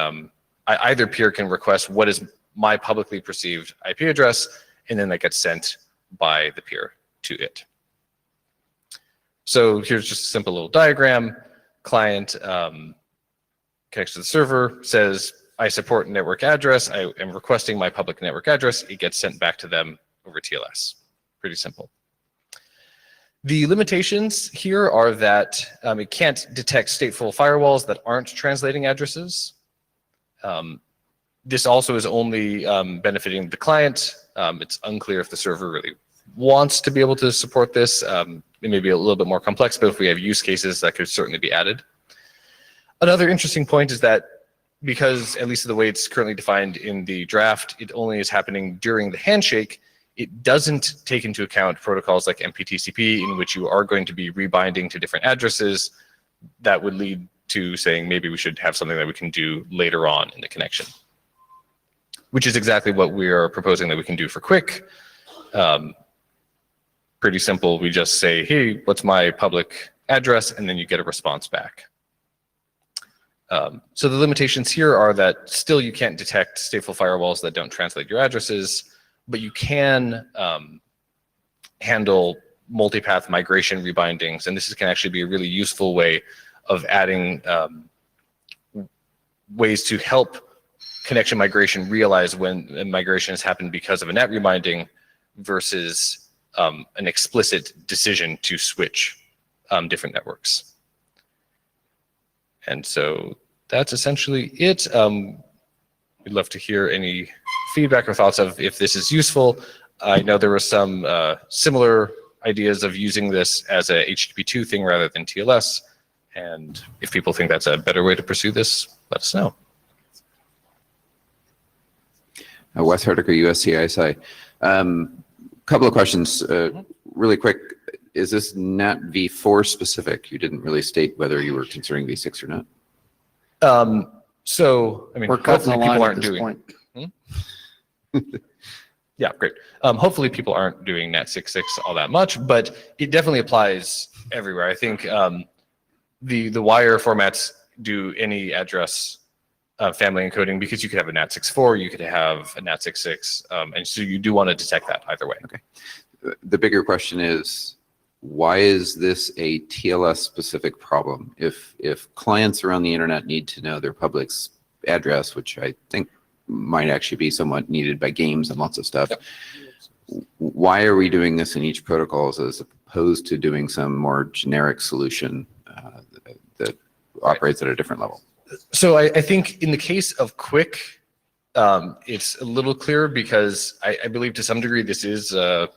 either peer can request what is my publicly perceived IP address, and then that gets sent by the peer to it. So here's just a simple little diagram. Client connects to the server, says, I support network address. I am requesting my public network address. It gets sent back to them over TLS. Pretty simple. The limitations here are that it can't detect stateful firewalls that aren't translating addresses. This also is only benefiting the client. It's unclear if the server really wants to be able to support this. It may be a little bit more complex, but if we have use cases, that could certainly be added. Another interesting point is that because, at least the way it's currently defined in the draft, it only is happening during the handshake, it doesn't take into account protocols like MPTCP in which you are going to be rebinding to different addresses. That would lead to saying maybe we should have something that we can do later on in the connection, which is exactly what we are proposing that we can do for Quick. Pretty simple. We just say, hey, what's my public address? And then you get a response back. So the limitations here are that still you can't detect stateful firewalls that don't translate your addresses, but you can handle multipath migration rebindings, and this can actually be a really useful way of adding ways to help connection migration realize when a migration has happened because of a NAT rebinding versus an explicit decision to switch different networks. And so that's essentially it. We'd love to hear any feedback or thoughts of if this is useful. I know there were some similar ideas of using this as a HTTP2 thing rather than TLS. And if people think that's a better way to pursue this, let us know. Wes Hardiker, USCISI. Couple of questions, really quick. Is this NAT v4 specific? You didn't really state whether you were considering v6 or not. So, I mean, We're cutting the hopefully line people at aren't this doing. point. Yeah, great. Hopefully people aren't doing NAT66 all that much, but it definitely applies everywhere. I think the wire formats do any address family encoding because you could have a NAT64, you could have a NAT66, and so you do want to detect that either way. Okay. The bigger question is, why is this a TLS specific problem? If clients around the internet need to know their public's address, which I think might actually be somewhat needed by games and lots of stuff, why are we doing this in each protocol as opposed to doing some more generic solution that operates at a different level? So I think in the case of Quick, it's a little clearer because I believe to some degree this is kind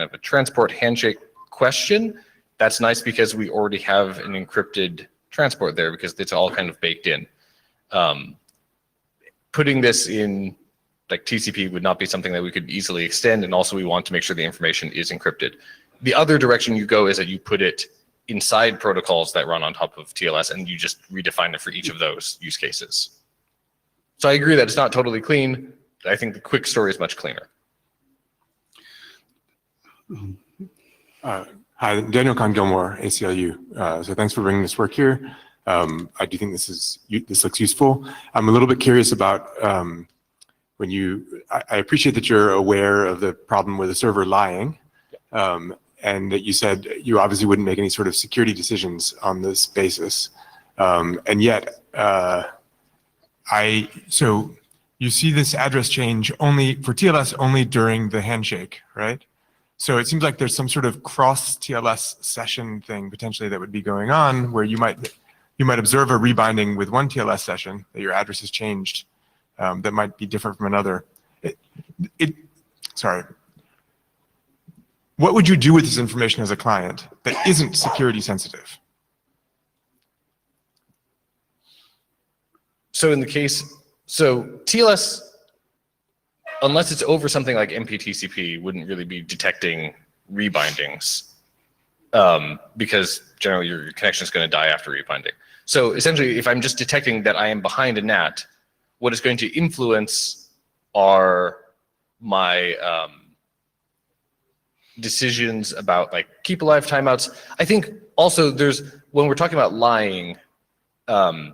of a transport handshake question. That's nice because we already have an encrypted transport there because it's all kind of baked in. Putting this in like TCP would not be something that we could easily extend, and also we want to make sure the information is encrypted. The other direction you go is that you put it inside protocols that run on top of TLS, and you just redefine it for each of those use cases. So I agree that it's not totally clean. I think the Quick story is much cleaner. Hi, Daniel Kahn-Gilmore, ACLU. So thanks for bringing this work here. I do think this looks useful. I'm a little bit curious about when I appreciate that you're aware of the problem with the server lying, and that you said you obviously wouldn't make any sort of security decisions on this basis. And yet, so you see this address change only for TLS only during the handshake, right? So it seems like there's some sort of cross TLS session thing potentially that would be going on where you might observe a rebinding with one TLS session that your address has changed that might be different from another. Sorry. What would you do with this information as a client that isn't security sensitive? So in the case, so TLS, unless it's over something like MPTCP, wouldn't really be detecting rebindings because generally your connection is going to die after rebinding. So essentially, if I'm just detecting that I am behind a NAT, what is going to influence are my decisions about like keep alive timeouts. I think also when we're talking about lying, I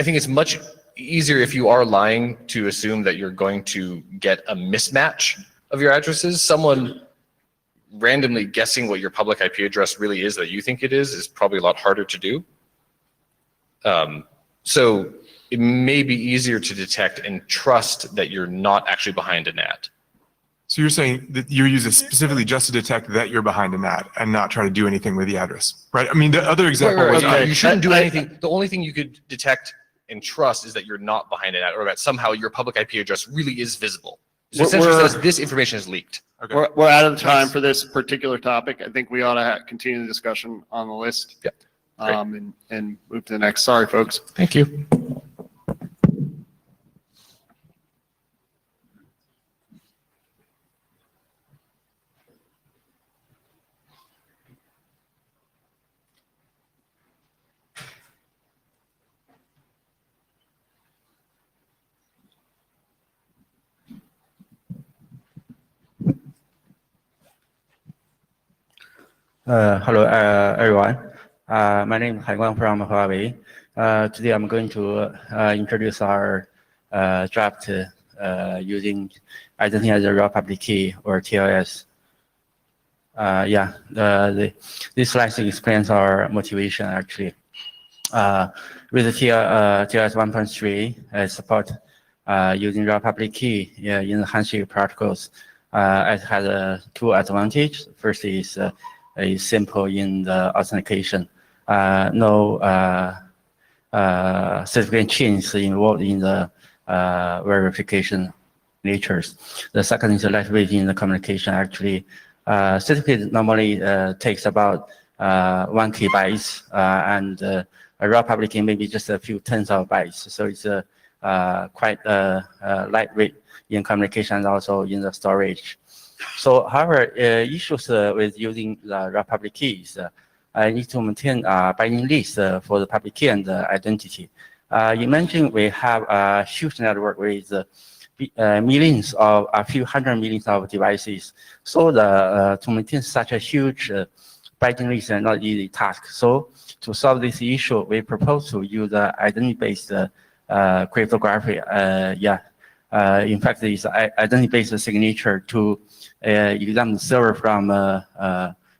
think it's much easier if you are lying to assume that you're going to get a mismatch of your addresses. Someone randomly guessing what your public IP address really is that you think it is probably a lot harder to do. So it may be easier to detect and trust that you're not actually behind a NAT. So you're saying that you use it specifically just to detect that you're behind a NAT and not try to do anything with the address, right? I mean, the other example was you shouldn't do anything. The only thing you could detect and trust is that you're not behind a NAT, or that somehow your public IP address really is visible. So essentially says this information is leaked. Okay. We're out of time for this particular topic. I think we ought to continue the discussion on the list. Yep. And move to the next. Sorry, folks. Thank you. Hello, everyone. My name is Haiguang from Huawei. Today I'm going to introduce our draft using identity as a raw public key, or TLS. This slide explains our motivation actually. With the TLS 1.3 support using raw public key in the handshake protocols, it has two advantages. First is simple in the authentication. No certificate chains involved in the verification natures. The second is lightweight in the communication. Actually, certificate normally takes about 1 KB, and a raw public key maybe just a few tens of bytes. So it's quite lightweight in communication and also in the storage. So, however, issues with using the raw public keys, I need to maintain a binding list for the public key and the identity. You mentioned we have a huge network with millions of a few hundred millions of devices. So to maintain such a huge binding list is not easy task. So to solve this issue, we propose to use identity-based cryptography. In fact, it's identity-based signature to examine the server from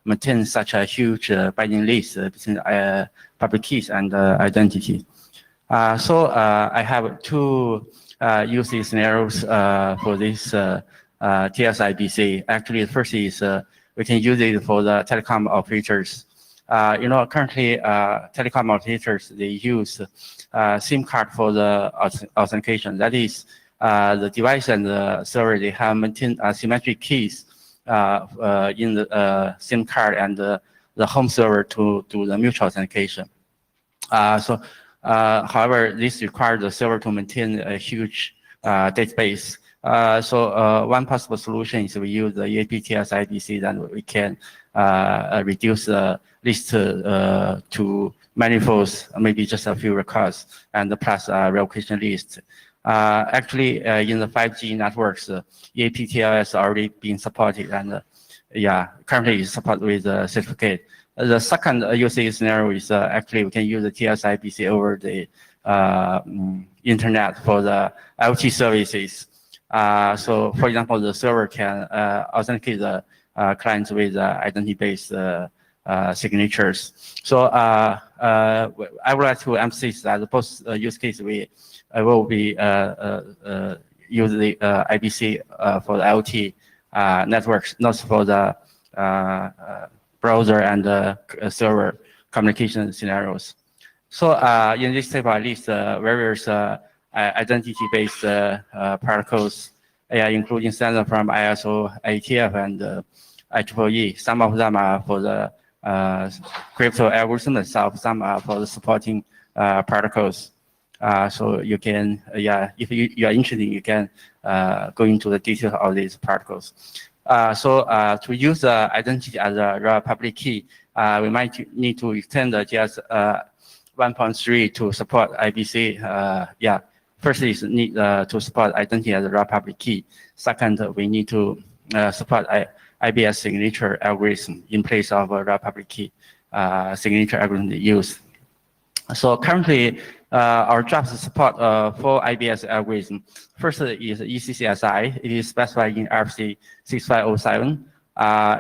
maintain such a huge binding list between public keys and identity. So I have two use scenarios for this TSIBC. Actually, the first is we can use it for the telecom operators. Currently, telecom operators, they use SIM card for the authentication. That is, the device and the server, they have maintained symmetric keys in the SIM card and the home server to do the mutual authentication. However, this requires the server to maintain a huge database. One possible solution is we use the IETF IBC, then we can reduce the list to manifolds, maybe just a few records, and plus a relocation list. Actually, in the 5G networks, EAPTLS is already being supported, and currently is supported with the certificate. The second usage scenario is actually we can use the TSIBC over the internet for the IoT services. So, for example, the server can authenticate the clients with identity-based signatures. So I would like to emphasize that both use cases we will be use the IBC for the IoT networks, not for the browser and server communication scenarios. So in this table, at least various identity-based protocols, including standard from ISO, IETF, and IEEE. Some of them are for the crypto algorithm itself. Some are for the supporting protocols. So you can, if you are interested, you can go into the details of these protocols. To use the identity as a raw public key, we might need to extend the JS 1.3 to support IBC. First is need to support identity as a raw public key. Second, we need to support IBS signature algorithm in place of a raw public key signature algorithm used. So currently, our drafts support 4 IBS algorithm. First is ECCSI. It is specified in RFC 6507.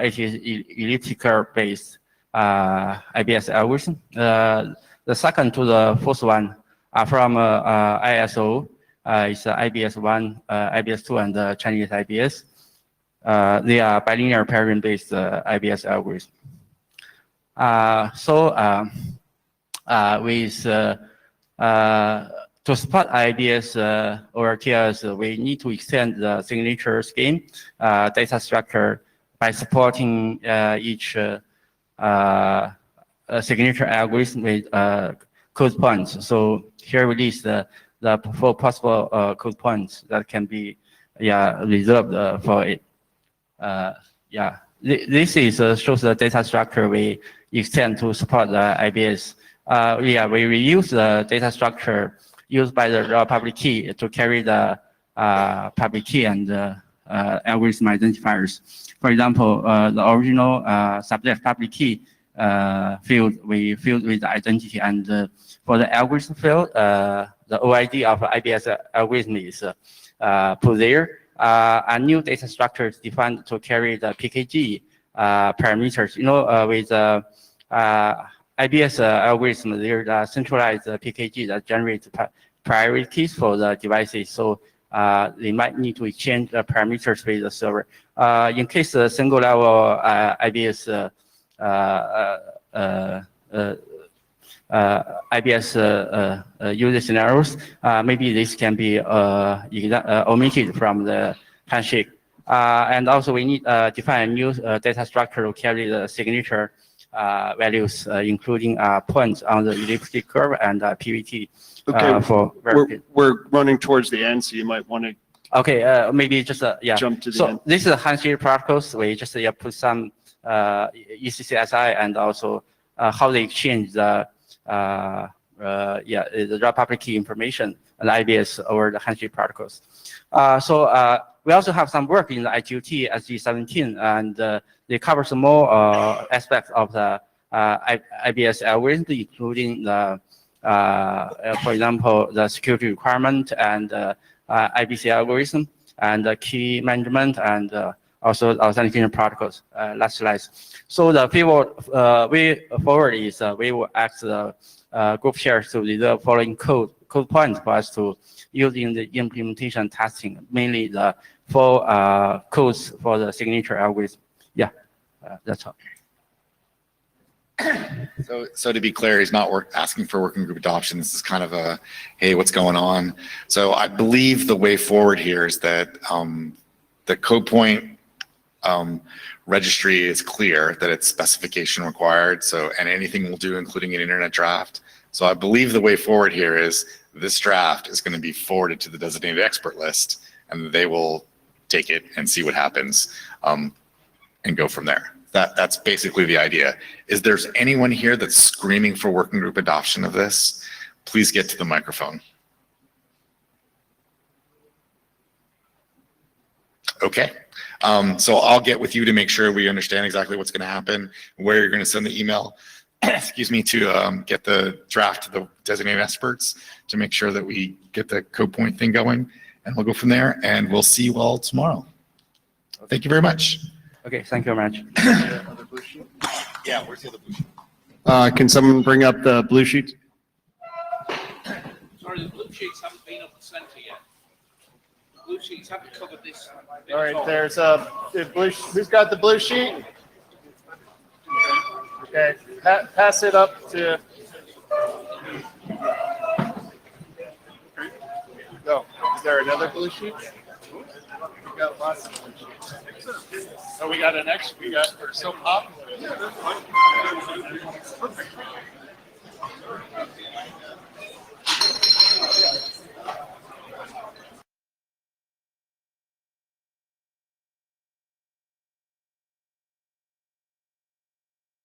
It is elliptical-based IBS algorithm. The second to the fourth one are from ISO. It's IBS 1, IBS 2, and Chinese IBS. They are bilinear pairing-based IBS algorithm. To support IBS or TLS, we need to extend the signature scheme data structure by supporting each signature algorithm with code points. So here we list the 4 possible code points that can be reserved for it. This is shows the data structure we extend to support the IBS. We reuse the data structure used by the raw public key to carry the public key and algorithm identifiers. For example, the original subject public key field, we filled with the identity, and for the algorithm field, the OID of IBS algorithm is put there. A new data structure is defined to carry the PKG parameters. With IBS algorithm, there's a centralized PKG that generates priorities for the devices. So they might need to exchange the parameters with the server. In case the single level IBS user scenarios, maybe this can be omitted from the handshake. And also we need define a new data structure to carry the signature values, including points on the elliptic curve and PVT. We're running towards the end, so you might want to. Okay, maybe just yeah. Jump to the so end. This is a handshake protocols. We just put some ECCSI and also how they exchange the the public key information and IBS over the handshake protocols. We also have some work in the ITUT SG17, and they cover some more aspects of the IBS algorithm, including the, for example, the security requirement and IBC algorithm and the key management and also authentication protocols. Last slide. So the way forward is we will ask the group share to reserve following code points for us to use in the implementation testing, mainly the full codes for the signature algorithm. Yeah, that's all. So to be clear, he's not asking for working group adoption. This is kind of a, hey, what's going on? So I believe the way forward here is that the code point registry is clear that it's specification required. So, and anything we'll do, including an internet draft. So I believe the way forward here is this draft is going to be forwarded to the designated expert list, and they will take it and see what happens and go from there. That's basically the idea. Is there's anyone here that's screaming for working group adoption of this? Please get to the microphone. Okay. So I'll get with you to make sure we understand exactly what's going to happen, where you're going to send the email, excuse me, to get the draft to the designated experts to make sure that we get the code point thing going, and we'll go from there, and we'll see you all tomorrow. Thank you very much. Okay, thank you very much. Yeah, where's the other blue sheet? Can someone bring up the blue sheet? Sorry, the blue sheets haven't been up the center yet. Blue sheets haven't covered this. All right, there's a blue. Who's got the blue sheet? Okay, pass it up to. Go. Is there another blue sheet? We got lots of blue sheets. So we got an extra. We got. We're so popular.